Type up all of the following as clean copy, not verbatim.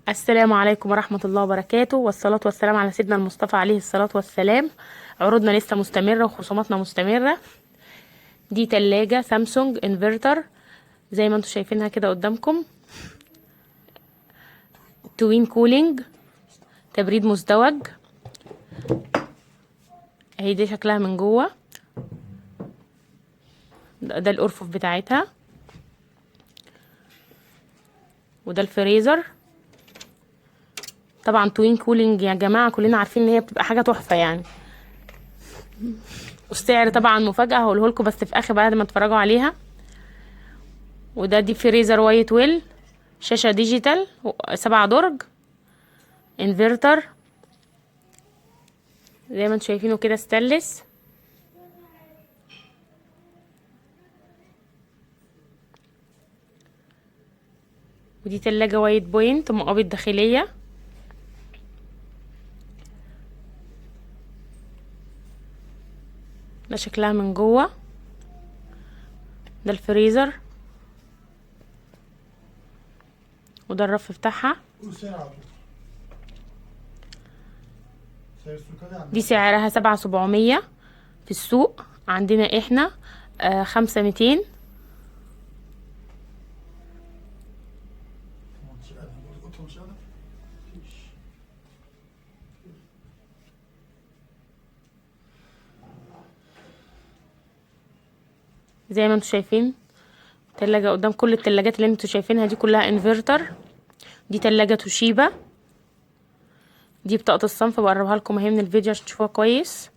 السلام عليكم ورحمة الله وبركاته، والصلاة والسلام على سيدنا المصطفى عليه الصلاة والسلام. عروضنا لسه مستمرة وخصوماتنا مستمرة. دي تلاجة سامسونج انفرتر زي ما انتم شايفينها كده قدامكم، توين كولينج، تبريد مزدوج. اهي دي شكلها من جوه، ده الارفف بتاعتها، وده الفريزر. طبعا توين كولينج يا جماعة كلنا عارفين ان هي بتبقى حاجة تحفة يعني. والسعر طبعا مفاجأة هقوله لكم بس في اخر بعد ما تتفرجوا عليها. وده دي فريزر وايت ويل، شاشة ديجيتال 7 درج، انفرتر زي ما انتم شايفينه كده ستانلس. ودي تلاجة وايت بوينت مقابض داخلية. ده شكلها من جوه، ده الفريزر، وده الرف بتاعها. دي سعرها 7700 في السوق، عندنا احنا 5200. زي ما انتم شايفين تلاجة قدام، كل التلاجات اللي انتوا شايفينها دي كلها انفرتر. دي تلاجة توشيبا، دي بطاقة الصنف بقربها لكم اهي من الفيديو عشان تشوفوها كويس.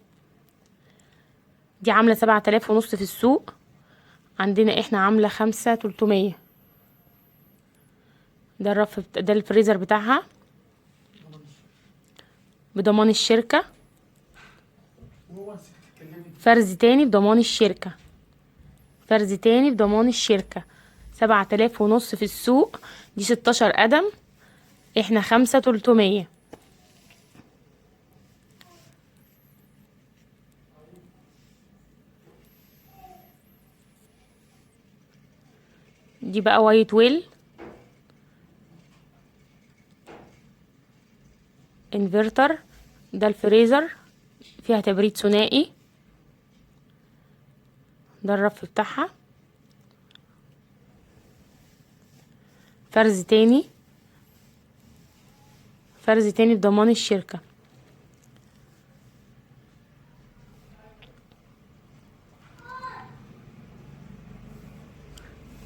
دي عاملة 7500 في السوق، عندنا احنا عاملة 5300. ده ده الفريزر بتاعها بضمان الشركة، فرز تاني بضمان الشركة، فرز تاني بضمان الشركة. 7500 في السوق، دي 16 قدم، احنا 5300. دي بقى وايت ويل انفرتر، ده الفريزر فيها تبريد ثنائي، ده الرف بتاعها، فرز تاني، فرز تاني بضمان الشركة.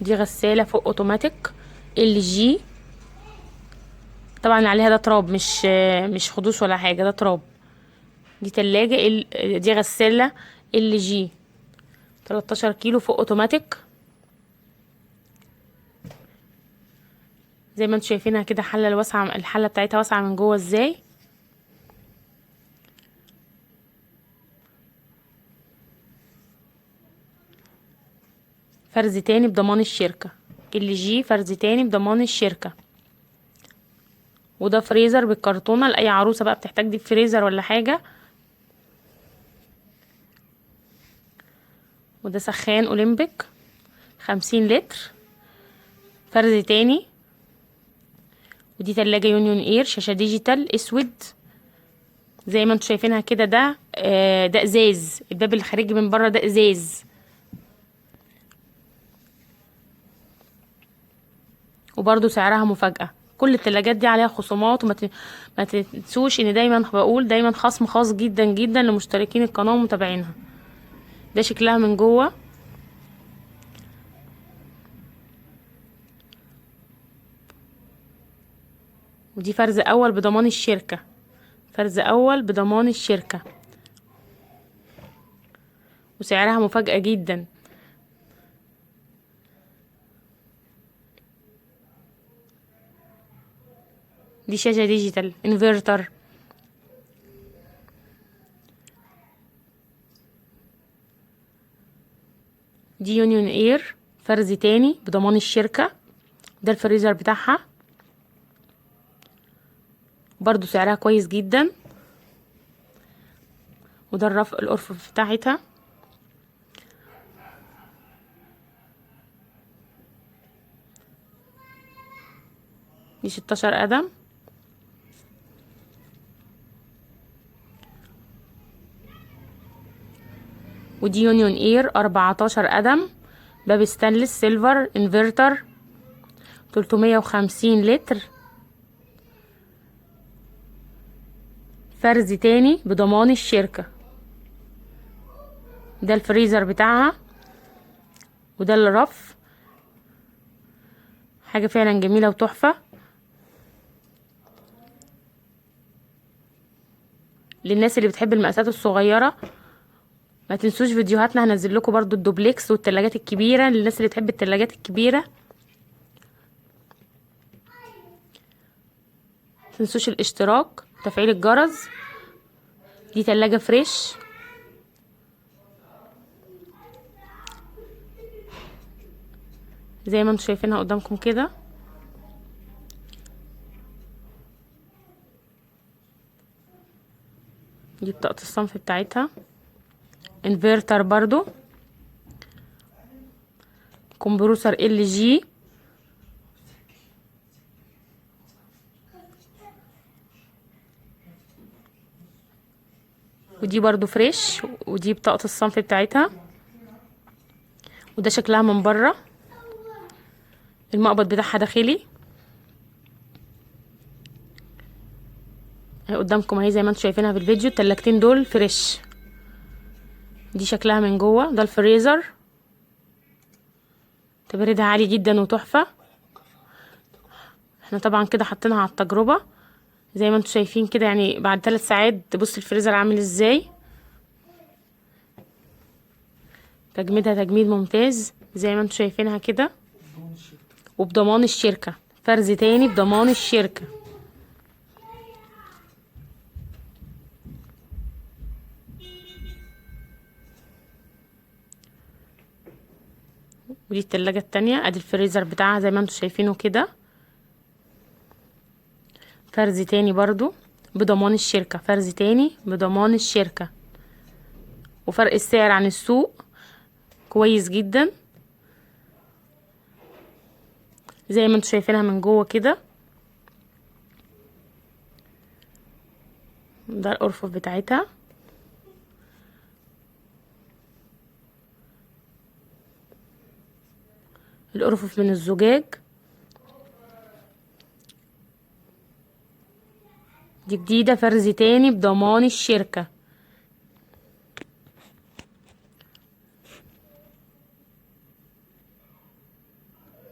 دي غسالة فوق اوتوماتيك ال جي، طبعا اللي عليها ده تراب، مش خدوش ولا حاجة، ده تراب. دي تلاجة دي غسالة ال جي 13 كيلو فوق اوتوماتيك. زي ما انتم شايفينها كده، حلة الواسعة، الحلة بتاعتها واسعة من جوه ازاي. فرز تاني بضمان الشركة، ال جي فرز تاني بضمان الشركة. وده فريزر بالكرتونة لأي عروسة بقى بتحتاج دي فريزر ولا حاجة. وده سخان اولمبيك 50 لتر، فرز تاني. ودي تلاجة يونيون اير، شاشة ديجيتال اسود زي ما انتوا شايفينها كده. ده ازاز، الباب الخارجي من بره ده ازاز. وبرضو سعرها مفاجأة. كل التلاجات دي عليها خصومات، ما تنسوش ان دايما بقول دايما خصم خاص جدا جدا لمشتركين القناة ومتابعينها. ده شكلها من جوه. ودي فرز اول بضمان الشركة، فرز اول بضمان الشركة، وسعرها مفاجأة جدا. دي شاشة ديجيتال انفرتر. دي يونيون اير، فرز تاني بضمان الشركة. ده الفريزر بتاعها، برضو سعرها كويس جدا. وده الارفف بتاعتها. دي 16 قدم، ودي يونيون اير 14 قدم، باب ستانلس سيلفر، انفرتر، 350 لتر، فرز تاني بضمان الشركة. ده الفريزر بتاعها، وده الرف. حاجة فعلا جميلة وتحفة. للناس اللي بتحب المقاسات الصغيرة، ما تنسوش فيديوهاتنا، هنزل لكم برضو الدوبلكس والتلاجات الكبيرة للناس اللي تحب التلاجات الكبيرة. متنسوش الاشتراك، تفعيل الجرس. دي تلاجة فريش، زي ما انتم شايفينها قدامكم كده. دي بطاقة الصنف بتاعتها. انفرتر برضو، كمبروسر ال جي، ودي برضو فريش، ودي بطاقة الصنف بتاعتها. وده شكلها من بره، المقبض بتاعها داخلي اهي قدامكم اهي زي ما انتم شايفينها في الفيديو. التلاجتين دول فريش. دي شكلها من جوه. ده الفريزر، تبريدها عالي جدا وتحفة. احنا طبعا كده حاطينها على التجربة زي ما انتم شايفين كده، يعني بعد 3 ساعات تبص الفريزر عامل ازاي. تجميدها تجميد ممتاز زي ما انتم شايفينها كده، وبضمان الشركة. فرز تاني بضمان الشركة. ودي التلاجة التانية، ادي الفريزر بتاعها زي ما انتم شايفينه كده. فرز تاني برضو بضمان الشركة، فرز تاني بضمان الشركة. وفرق السعر عن السوق كويس جدا زي ما انتم شايفينها من جوه كده. ده الارفف بتاعتها. الارفف من الزجاج. دي جديدة، فرز تاني بضمان الشركة.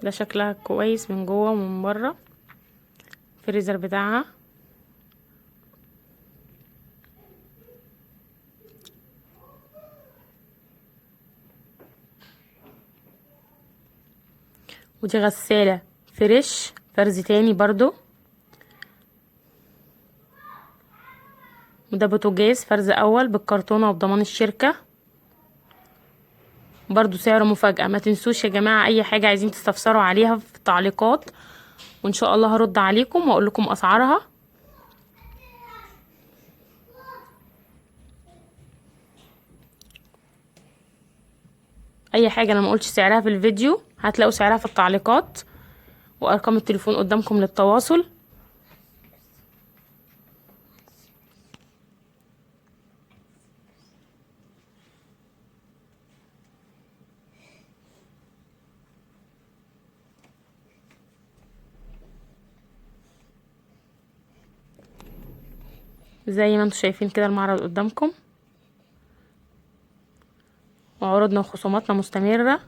ده شكلها كويس من جوه ومن بره. الفريزر بتاعها. ودي غسالة فريش، فرز تاني برضو. وده بوتاجاز فرز اول بالكرتونة وبضمان الشركة، برضو سعره مفاجأة. ما تنسوش يا جماعة اي حاجة عايزين تستفسروا عليها في التعليقات، وان شاء الله هرد عليكم واقول لكم اسعارها. اي حاجة انا ما قلتش سعرها في الفيديو هتلاقوا سعرها في التعليقات، وارقام التليفون قدامكم للتواصل. زي ما انتم شايفين كده المعرض قدامكم، وعروضنا وخصوماتنا مستمرة.